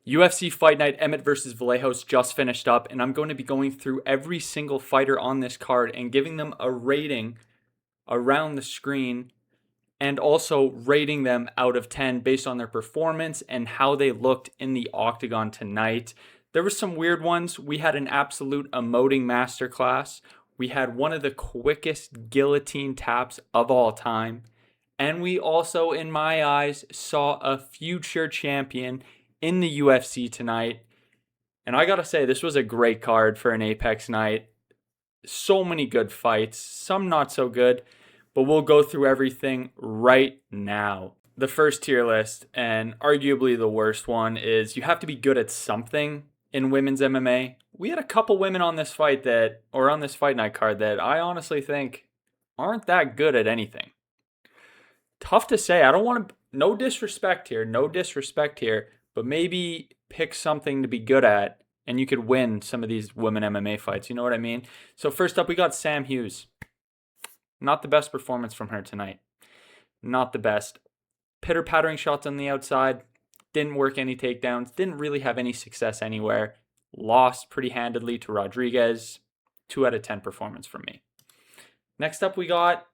UFC Fight Night, Emmett versus Vallejos just finished up, and I'm going to be going through every single fighter on this card and giving them a rating around the screen and also rating them out of 10 based on their performance and how they looked in the octagon tonight. There were some weird ones. We had an absolute emoting masterclass. We had one of the quickest guillotine taps of all time. And we also, in my eyes, saw a future champion in the UFC tonight. And I gotta say, this was a great card for an Apex night. So many good fights, some not so good, but we'll go through everything right now. The first tier list, and arguably the worst one, is you have to be good at something in women's MMA. We had a couple women on this fight on this fight night card that I honestly think aren't that good at anything. Tough to say. I don't want to, no disrespect here, but maybe pick something to be good at and you could win some of these women MMA fights. You know what I mean? So first up, we got Sam Hughes. Not the best performance from her tonight. Not the best. Pitter-pattering shots on the outside. Didn't work any takedowns. Didn't really have any success anywhere. Lost pretty handedly to Rodriguez. 2 out of 10 performance from me. Next up, we got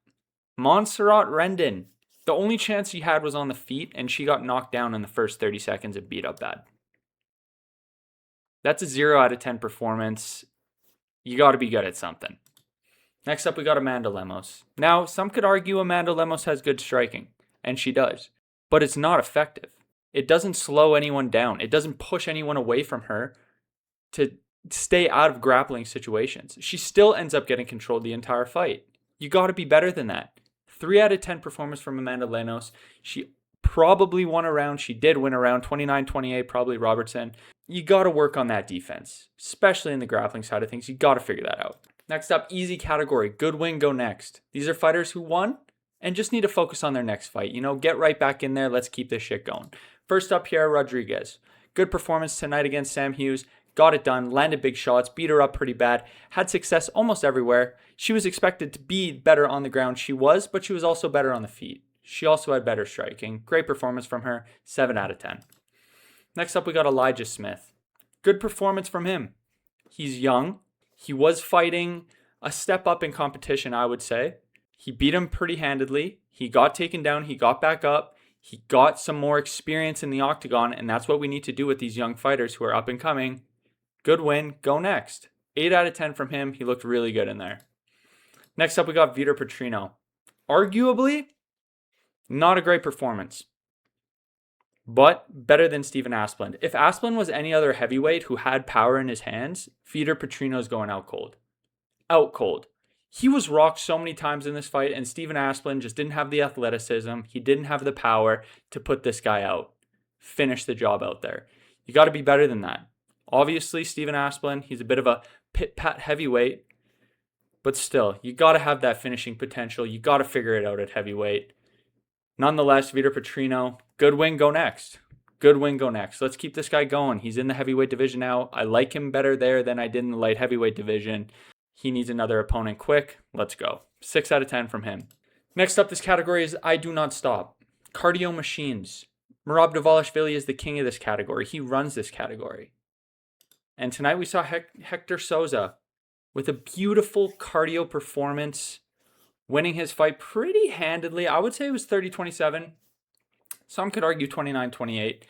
Montserrat Rendon. The only chance she had was on the feet, and she got knocked down in the first 30 seconds and beat up bad. That's a 0 out of 10 performance. You got to be good at something. Next up, we got Amanda Lemos. Now, some could argue Amanda Lemos has good striking, and she does, but it's not effective. It doesn't slow anyone down. It doesn't push anyone away from her to stay out of grappling situations. She still ends up getting controlled the entire fight. You got to be better than that. 3 out of 10 performance from Amanda Lemos. She probably won a round. She did win a round, 29-28, probably Robertson. You got to work on that defense, especially in the grappling side of things. You got to figure that out. Next up, easy category. Good win, go next. These are fighters who won and just need to focus on their next fight. You know, get right back in there. Let's keep this shit going. First up here, Rodriguez. Good performance tonight against Sam Hughes. Got it done, landed big shots, beat her up pretty bad, had success almost everywhere. She was expected to be better on the ground. She was, but she was also better on the feet. She also had better striking. Great performance from her, 7 out of 10. Next up, we got Elijah Smith. Good performance from him. He's young. He was fighting a step up in competition, I would say. He beat him pretty handedly. He got taken down. He got back up. He got some more experience in the octagon, and that's what we need to do with these young fighters who are up and coming. Good win, go next. 8 out of 10 from him. He looked really good in there. Next up, we got Vitor Petrino. Arguably, not a great performance, but better than Stephen Asplund. If Asplund was any other heavyweight who had power in his hands, Vitor Petrino's going out cold. Out cold. He was rocked so many times in this fight, and Stephen Asplund just didn't have the athleticism. He didn't have the power to put this guy out. Finish the job out there. You got to be better than that. Obviously, Stephen Asplund, he's a bit of a pit-pat heavyweight, but still, you got to have that finishing potential. You got to figure it out at heavyweight. Nonetheless, Vitor Petrino, good win, go next. Good win, go next. Let's keep this guy going. He's in the heavyweight division now. I like him better there than I did in the light heavyweight division. He needs another opponent quick. Let's go. 6 out of 10 from him. Next up, this category is I Do Not Stop. Cardio machines. Merab Dvalishvili is the king of this category. He runs this category. And tonight we saw Hector Souza with a beautiful cardio performance, winning his fight pretty handedly. I would say it was 30-27. Some could argue 29-28.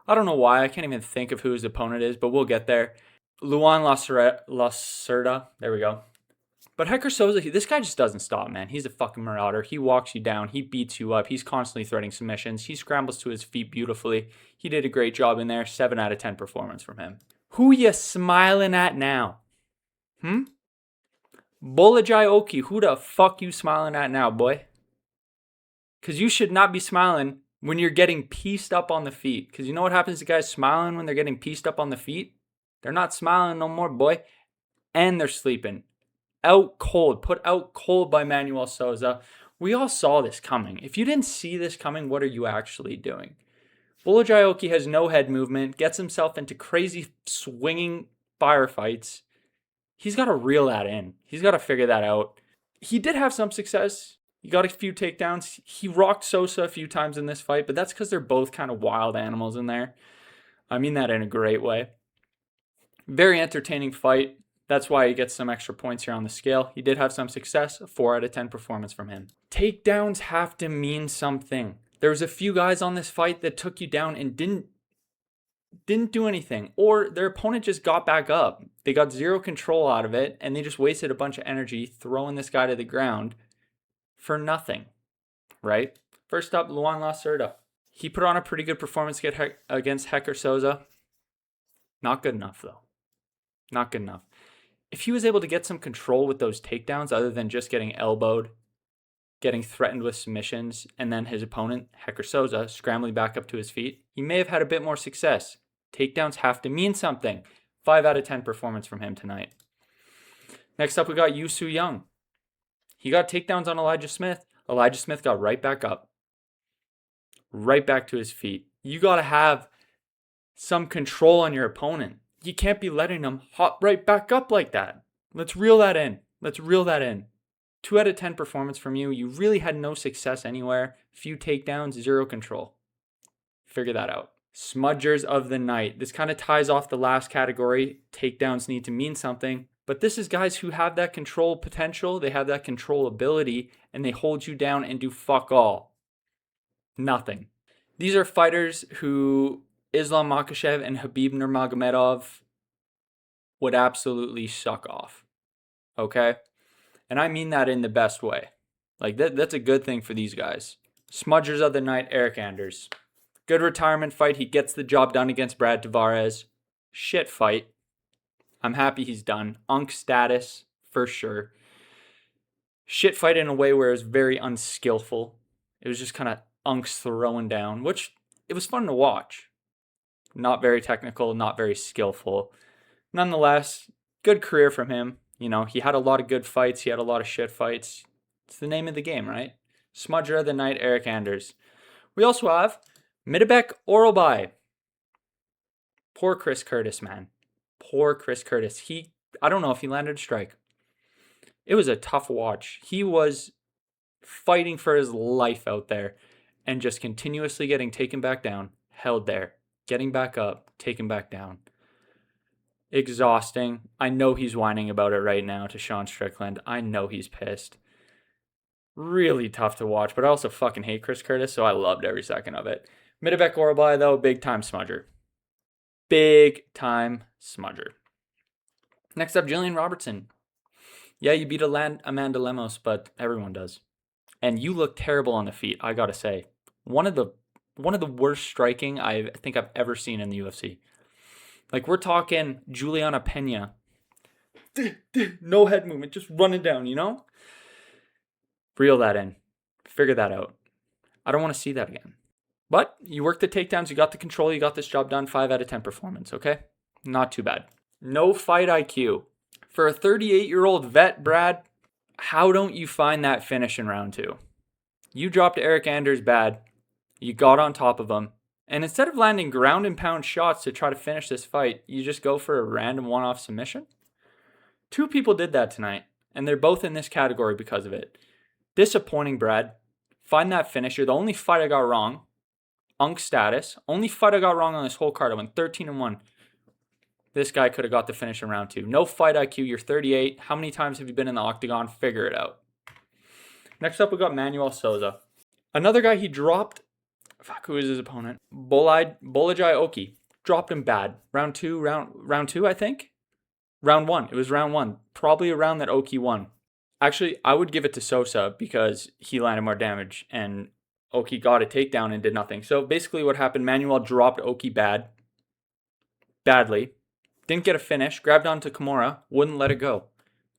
I don't know why. I can't even think of who his opponent is, but we'll get there. Luan Lacerda. There we go. But Hector Souza, this guy just doesn't stop, man. He's a fucking marauder. He walks you down. He beats you up. He's constantly threading submissions. He scrambles to his feet beautifully. He did a great job in there. 7 out of 10 performance from him. Who you smiling at now? Bolajai Oki, who the fuck you smiling at now, boy? Because you should not be smiling when you're getting pieced up on the feet. Because you know what happens to guys smiling when they're getting pieced up on the feet? They're not smiling no more, boy. And they're sleeping. Out cold. Put out cold by Manuel Souza. We all saw this coming. If you didn't see this coming, what are you actually doing? Bolajai Oki has no head movement, gets himself into crazy swinging firefights. He's got to reel that in. He's got to figure that out. He did have some success. He got a few takedowns. He rocked Sosa a few times in this fight, but that's because they're both kind of wild animals in there. I mean that in a great way. Very entertaining fight. That's why he gets some extra points here on the scale. He did have some success, a 4 out of 10 performance from him. Takedowns have to mean something. There was a few guys on this fight that took you down and didn't do anything, or their opponent just got back up. They got zero control out of it, and they just wasted a bunch of energy throwing this guy to the ground for nothing, right? First up, Luan Lacerda. He put on a pretty good performance against Hector Souza. Not good enough, though. Not good enough. If he was able to get some control with those takedowns, other than just getting elbowed, getting threatened with submissions, and then his opponent, Hector Souza, scrambling back up to his feet, he may have had a bit more success. Takedowns have to mean something. 5 out of 10 performance from him tonight. Next up, we got Yu Su Young. He got takedowns on Elijah Smith. Elijah Smith got right back up. Right back to his feet. You got to have some control on your opponent. You can't be letting them hop right back up like that. Let's reel that in. 2 out of 10 performance from you. You really had no success anywhere. Few takedowns, zero control. Figure that out. Smudgers of the night. This kind of ties off the last category. Takedowns need to mean something. But this is guys who have that control potential. They have that control ability. And they hold you down and do fuck all. Nothing. These are fighters who Islam Makhachev and Khabib Nurmagomedov would absolutely suck off. Okay? And I mean that in the best way. Like, that's a good thing for these guys. Smudgers of the night, Eric Anders. Good retirement fight. He gets the job done against Brad Tavares. Shit fight. I'm happy he's done. Unk status, for sure. Shit fight in a way where it was very unskillful. It was just kind of Unks throwing down, which it was fun to watch. Not very technical, not very skillful. Nonetheless, good career from him. You know, he had a lot of good fights. He had a lot of shit fights. It's the name of the game, right? Smudger of the night, Eric Anders. We also have Myktybek Orolbai. Poor Chris Curtis, man. Poor Chris Curtis. I don't know if he landed a strike. It was a tough watch. He was fighting for his life out there and just continuously getting taken back down, held there, getting back up, taken back down. Exhausting. I know he's whining about it right now to Sean Strickland. I know he's pissed. Really tough to watch, but I also fucking hate Chris Curtis, so I loved every second of it. Myktybek Orolbai, though, big time smudger. Big time smudger. Next up, Jillian Robertson. Yeah, you beat Amanda Lemos, but everyone does. And you look terrible on the feet, I gotta say. One of the worst striking I think I've ever seen in the UFC. Like, we're talking Juliana Pena. No head movement, just running down, you know? Reel that in. Figure that out. I don't want to see that again. But you worked the takedowns, you got the control, you got this job done. 5 out of 10 performance, okay? Not too bad. No fight IQ. For a 38-year-old vet, Brad, how don't you find that finish in round 2? You dropped Eric Anders bad. You got on top of him. And instead of landing ground and pound shots to try to finish this fight, you just go for a random one-off submission? 2 people did that tonight, and they're both in this category because of it. Disappointing, Brad. Find that finish. You're the only fight I got wrong. Unk status. Only fight I got wrong on this whole card. I went 13-1. This guy could have got the finish in round 2. No fight IQ. You're 38. How many times have you been in the octagon? Figure it out. Next up, we got Manuel Souza. Another guy he dropped. Who is his opponent? Bolajai Oki. Dropped him bad. Round 2, I think? Round 1. It was round 1. Probably a round that Oki won. Actually, I would give it to Sosa because he landed more damage and Oki got a takedown and did nothing. So basically what happened, Manuel dropped Oki badly. Didn't get a finish, grabbed onto Kimura, wouldn't let it go.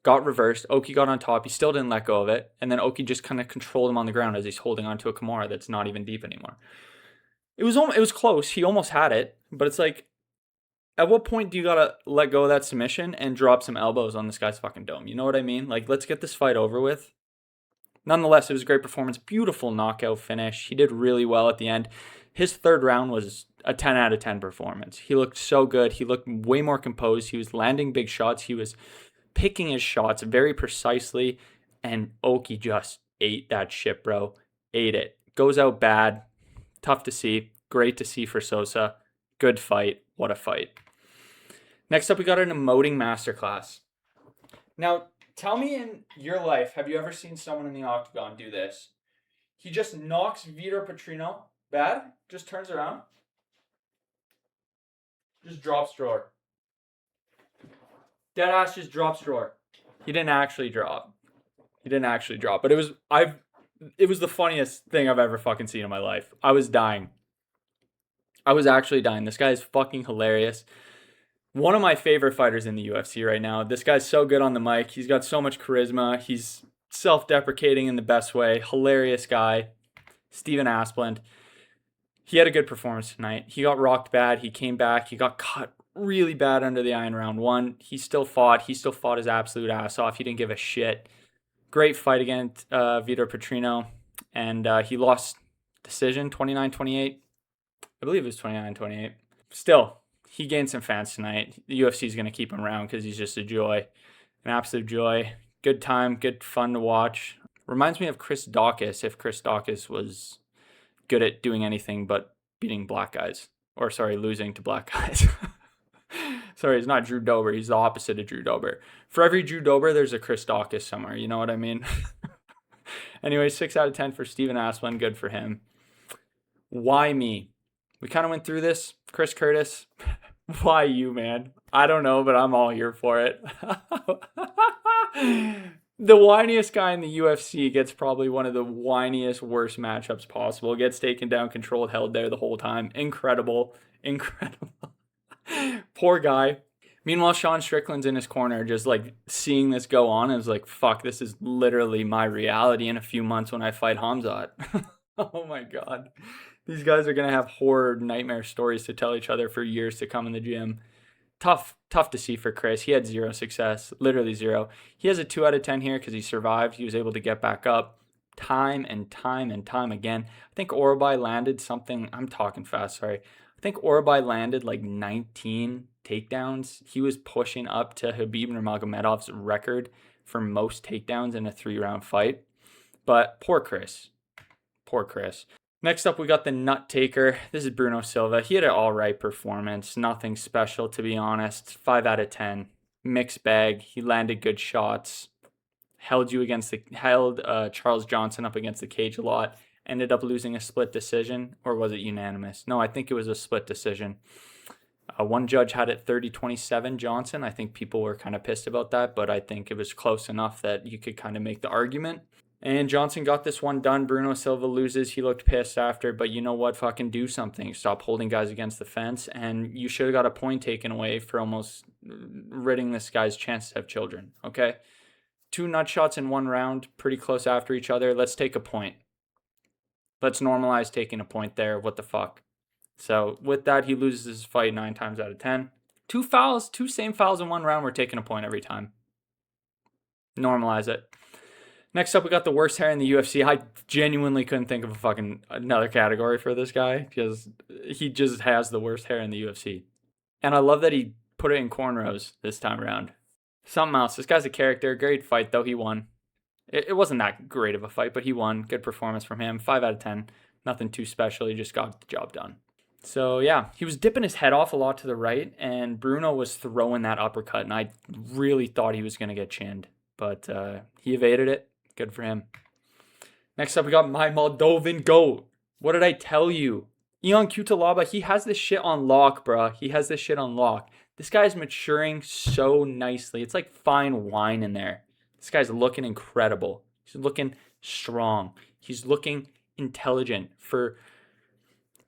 Got reversed, Oki got on top, he still didn't let go of it, and then Oki just kind of controlled him on the ground as he's holding onto a Kimura that's not even deep anymore. It was close, he almost had it, but it's like, at what point do you gotta let go of that submission and drop some elbows on this guy's fucking dome? You know what I mean? Like, let's get this fight over with. Nonetheless, it was a great performance. Beautiful knockout finish. He did really well at the end. His third round was a 10 out of 10 performance. He looked so good. He looked way more composed. He was landing big shots. He was picking his shots very precisely. And Oki just ate that shit, bro. Ate it. Goes out bad. Tough to see. Great to see for Sosa. Good fight. What a fight. Next up, we got an emoting masterclass. Now, tell me in your life, have you ever seen someone in the octagon do this? He just knocks Vitor Petrino bad, just turns around, just drops drawer. Deadass just drops drawer. He didn't actually drop. But it was the funniest thing I've ever fucking seen in my life. I was dying. I was actually dying. This guy is fucking hilarious. One of my favorite fighters in the UFC right now. This guy's so good on the mic. He's got so much charisma. He's self-deprecating in the best way. Hilarious guy. Steven Asplund. He had a good performance tonight. He got rocked bad. He came back. He got cut really bad under the eye in round 1. He still fought. He still fought his absolute ass off. He didn't give a shit. Great fight against Vitor Petrino. And he lost decision 29-28. I believe it was 29-28. Still, he gained some fans tonight. The UFC is going to keep him around because he's just a joy. An absolute joy. Good time. Good fun to watch. Reminds me of Chris Daukaus, if Chris Daukaus was good at doing anything but beating black guys. Or, sorry, losing to black guys. Sorry, he's not Drew Dober. He's the opposite of Drew Dober. For every Drew Dober, there's a Chris Daukaus somewhere. You know what I mean? Anyway, 6 out of 10 for Steven Asplund. Good for him. Why me? We kind of went through this. Chris Curtis. Why you, man? I don't know, but I'm all here for it. The whiniest guy in the UFC gets probably one of the whiniest, worst matchups possible. Gets taken down, controlled, held there the whole time. Incredible. Poor guy. Meanwhile, Sean Strickland's in his corner just like seeing this go on and is like, fuck, this is literally my reality in a few months when I fight Hamzat. Oh my God. These guys are going to have horror nightmare stories to tell each other for years to come in the gym. Tough to see for Chris. He had 0 success, literally 0. He has a 2 out of 10 here because he survived. He was able to get back up time and time again. I think Orolbai landed something. I'm talking fast, sorry. I think Orolbai landed like 19 takedowns. He was pushing up to Khabib Nurmagomedov's record for most takedowns in a 3-round fight. But poor Chris. Next up, we got the nut taker. This is Bruno Silva. He had an all right performance. Nothing special, to be honest. 5 out of 10. Mixed bag. He landed good shots. Held Charles Johnson up against the cage a lot. Ended up losing a split decision, or was it unanimous? No, I think it was a split decision. One judge had it 30-27 Johnson. I think people were kind of pissed about that, but I think it was close enough that you could kind of make the argument. And Johnson got this one done. Bruno Silva loses. He looked pissed after, but you know what? Fucking do something. Stop holding guys against the fence. And you should have got a point taken away for almost ridding this guy's chance to have children, okay? 2 nut shots in 1 round, pretty close after each other. Let's take a point. Let's normalize taking a point there. What the fuck? So with that, he loses his fight 9 times out of 10. 2 same fouls in 1 round. We're taking a point every time. Normalize it. Next up, we got the worst hair in the UFC. I genuinely couldn't think of another category for this guy because he just has the worst hair in the UFC. And I love that he put it in cornrows this time around. Something else. This guy's a character. Great fight, though. He won. It wasn't that great of a fight, but he won. Good performance from him. 5 out of 10. Nothing too special. He just got the job done. So, yeah, he was dipping his head off a lot to the right, and Bruno was throwing that uppercut, and I really thought he was going to get chinned. But he evaded it. Good for him. Next up, we got my Moldovan GOAT. What did I tell you? Ion Cutelaba, he has this shit on lock, bruh. He has this shit on lock. This guy's maturing so nicely. It's like fine wine in there. This guy's looking incredible. He's looking strong. He's looking intelligent.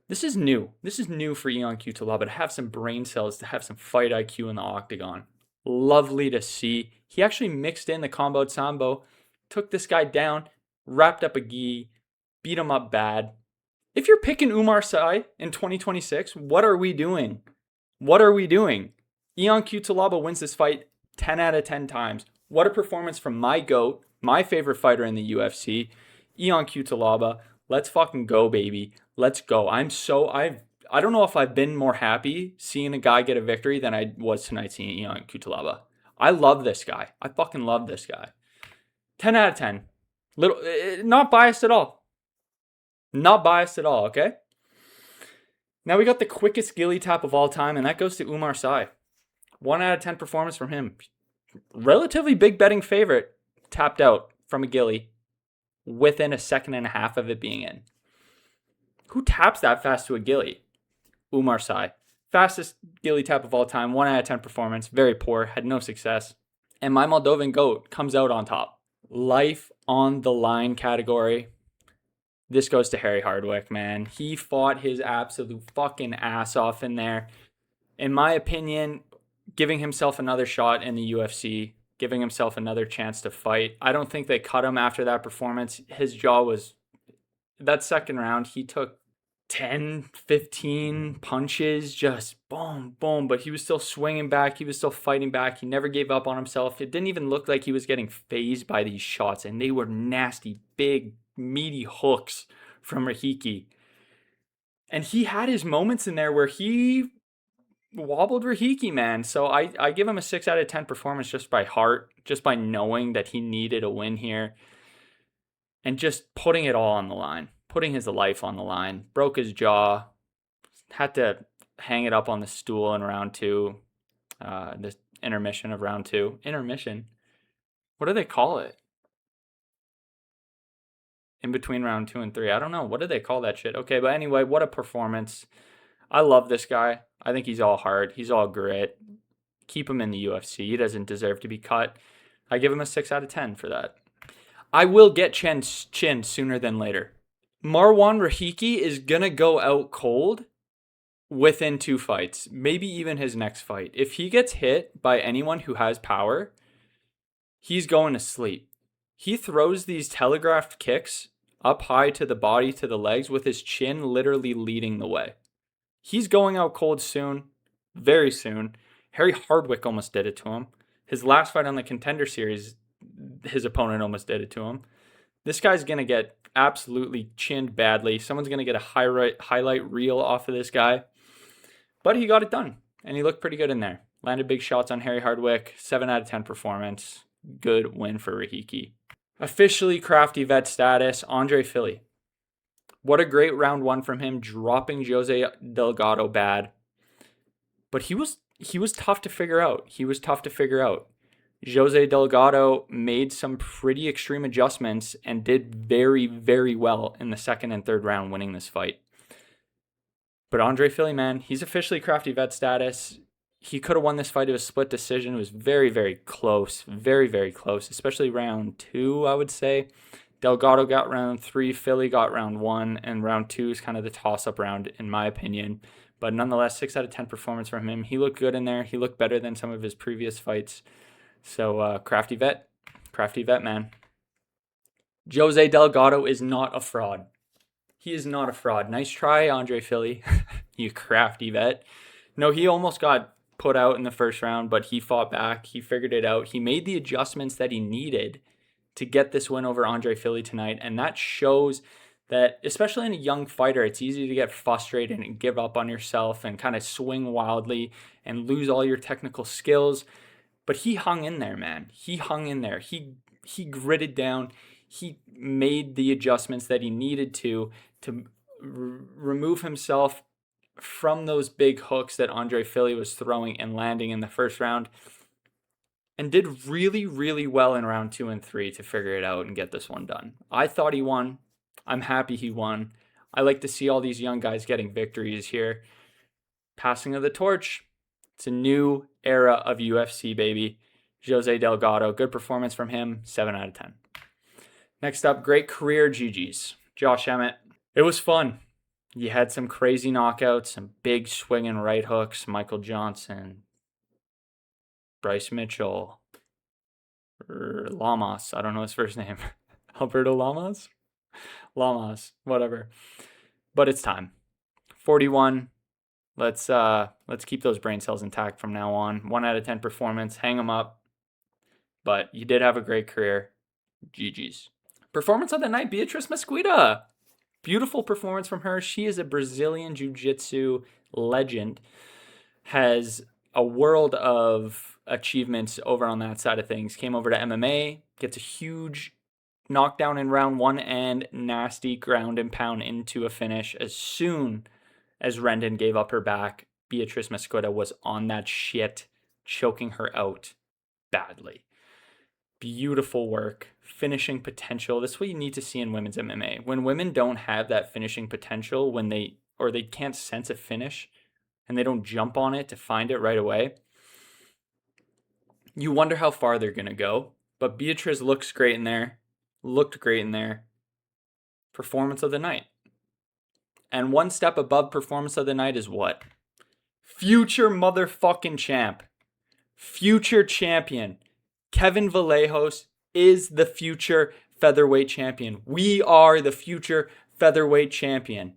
This is new. This is new for Ion Cutelaba to have some brain cells, to have some fight IQ in the octagon. Lovely to see. He actually mixed in the combo sambo, took this guy down, wrapped up a gi, beat him up bad. If you're picking Umar Sy in 2026, what are we doing? What are we doing? Ion Cutelaba wins this fight 10 out of 10 times. What a performance from my GOAT, my favorite fighter in the UFC, Ion Cutelaba. Let's fucking go, baby. Let's go. I don't know if I've been more happy seeing a guy get a victory than I was tonight seeing Ion Cutelaba. I love this guy. I fucking love this guy. 10 out of 10. Not biased at all. Not biased at all, okay? Now we got the quickest ghillie tap of all time, and that goes to Umar Sy. 1 out of 10 performance from him. Relatively big betting favorite, tapped out from a ghillie within a second and a half of it being in. Who taps that fast to a ghillie? Umar Sy. Fastest ghillie tap of all time, 1 out of 10 performance, very poor, had no success. And my Moldovan goat comes out on top. Life on the line category. This goes to Harry Hardwick, man. He fought his absolute fucking ass off in there. In my opinion, giving himself another shot in the UFC, giving himself another chance to fight. I don't think they cut him after that performance. His jaw was... That second round, he took 10, 15 punches, just boom, boom. But he was still swinging back. He was still fighting back. He never gave up on himself. It didn't even look like he was getting phased by these shots. And they were nasty, big, meaty hooks from Rahiki. And he had his moments in there where he wobbled Rahiki, man. So I give him a 6 out of 10 performance just by heart, just by knowing that he needed a win here. And just putting it all on the line, putting his life on the line. Broke his jaw, had to hang it up on the stool in round 2, the intermission of round 2. Intermission? What do they call it? In between round 2 and 3. I don't know. What do they call that shit? Okay, but anyway, what a performance. I love this guy. I think he's all heart. He's all grit. Keep him in the UFC. He doesn't deserve to be cut. I give him a 6 out of 10 for that. I will get Chen's chin sooner than later. Marwan Rahiki is going to go out cold within 2 fights. Maybe even his next fight. If he gets hit by anyone who has power, he's going to sleep. He throws these telegraphed kicks up high to the body, to the legs, with his chin literally leading the way. He's going out cold soon, very soon. Harry Hardwick almost did it to him. His last fight on the Contender Series, his opponent almost did it to him. This guy's going to get absolutely chinned badly. Someone's going to get a highlight reel off of this guy. But he got it done, and he looked pretty good in there. Landed big shots on Harry Hardwick. 7 out of 10 performance. Good win for Rahiki. Officially crafty vet status, Andre Fili. What a great round 1 from him, dropping Jose Delgado bad. But he was tough to figure out. Jose Delgado made some pretty extreme adjustments and did very, very well in the second and third round, winning this fight. But Andre Fili, man, he's officially crafty vet status. He could have won this fight. It was a split decision. It was very, very close. Very, very close, especially round 2, I would say. Delgado got round 3, Fili got round 1, and round 2 is kind of the toss-up round, in my opinion. But nonetheless, 6 out of 10 performance from him. He looked good in there. He looked better than some of his previous fights. So, crafty vet, man. Jose Delgado is not a fraud. He is not a fraud. Nice try, Andre Fili, you crafty vet. No, he almost got put out in the first round, but he fought back. He figured it out. He made the adjustments that he needed to get this win over Andre Fili tonight, and that shows that, especially in a young fighter, it's easy to get frustrated and give up on yourself and kind of swing wildly and lose all your technical skills. But he hung in there, man. He hung in there. He gritted down. He made the adjustments that he needed to remove himself from those big hooks that Andre Fili was throwing and landing in the first round, and did really, really well in round 2 and 3 to figure it out and get this one done. I thought he won. I'm happy he won. I like to see all these young guys getting victories here. Passing of the torch. It's a new era of UFC, baby. Jose Delgado, good performance from him, 7 out of 10. Next up, great career GGs. Josh Emmett. It was fun. You had some crazy knockouts, some big swinging right hooks. Michael Johnson, Bryce Mitchell, Lamas. I don't know his first name. Alberto Lamas? Lamas, whatever. But it's time. 41. Let's keep those brain cells intact from now on. 1 out of 10 performance. Hang them up. But you did have a great career. GG's. Performance of the night, Beatriz Mesquita. Beautiful performance from her. She is a Brazilian Jiu-Jitsu legend. Has a world of achievements over on that side of things. Came over to MMA. Gets a huge knockdown in round 1 and nasty ground and pound into a finish as soon as Rendon gave up her back. Beatriz Mosqueda was on that shit, choking her out badly. Beautiful work, finishing potential. That's what you need to see in women's MMA. When women don't have that finishing potential, they can't sense a finish and they don't jump on it to find it right away, you wonder how far they're going to go. But Beatriz looked great in there. Performance of the night. And one step above performance of the night is what? Future motherfucking champ. Future champion. Kevin Vallejos is the future featherweight champion. We are the future featherweight champion.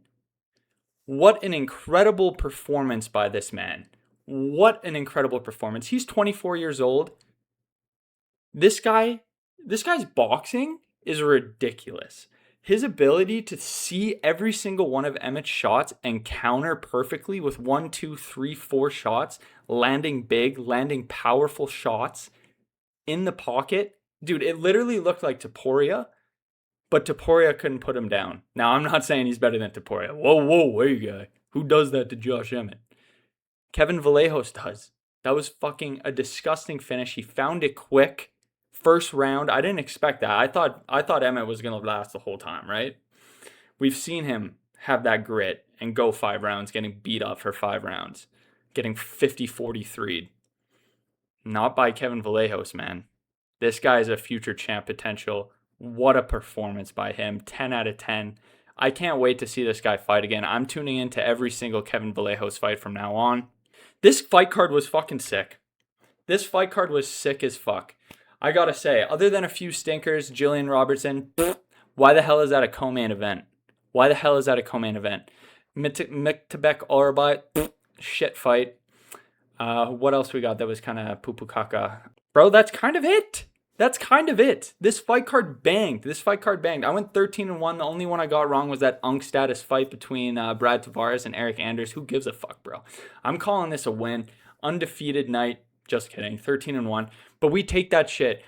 What an incredible performance by this man. What an incredible performance. He's 24 years old. This guy's boxing is ridiculous. His ability to see every single one of Emmett's shots and counter perfectly with 1, 2, 3, 4 shots, landing big, landing powerful shots in the pocket. Dude, it literally looked like Topuria, but Topuria couldn't put him down. Now, I'm not saying he's better than Topuria. Whoa, hey guy. Who does that to Josh Emmett? Kevin Vallejos does. That was fucking a disgusting finish. He found it quick. First round, I didn't expect that. I thought Emmett was going to last the whole time, right? We've seen him have that grit and go 5 rounds, getting beat up for 5 rounds, getting 50-43. Not by Kevin Vallejos, man. This guy is a future champ potential. What a performance by him. 10 out of 10. I can't wait to see this guy fight again. I'm tuning into every single Kevin Vallejos fight from now on. This fight card was fucking sick. This fight card was sick as fuck. I gotta say, other than a few stinkers, Jillian Robertson, why the hell is that a co-main event? Myktybek Orolbai, shit fight. What else we got that was kind of poo-poo caca? Bro, that's kind of it. This fight card banged. I went 13-1. The only one I got wrong was that Unk status fight between Brad Tavares and Eric Anders. Who gives a fuck, bro? I'm calling this a win. Undefeated night. Just kidding. 13-1. But we take that shit.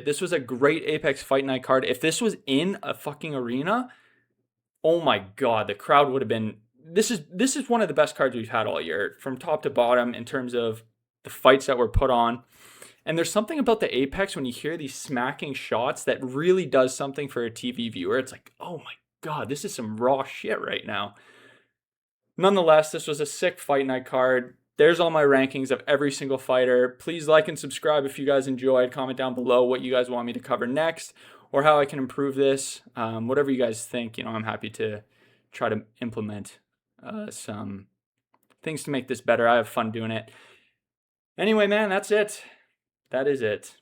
This was a great Apex Fight Night card. If this was in a fucking arena, oh my god, the crowd would have been... This is one of the best cards we've had all year, from top to bottom, in terms of the fights that were put on. And there's something about the Apex when you hear these smacking shots that really does something for a TV viewer. It's like, oh my god, this is some raw shit right now. Nonetheless, this was a sick Fight Night card. There's all my rankings of every single fighter. Please like and subscribe if you guys enjoyed. Comment down below what you guys want me to cover next or how I can improve this. Whatever you guys think, I'm happy to try to implement some things to make this better. I have fun doing it. Anyway, man, that's it. That is it.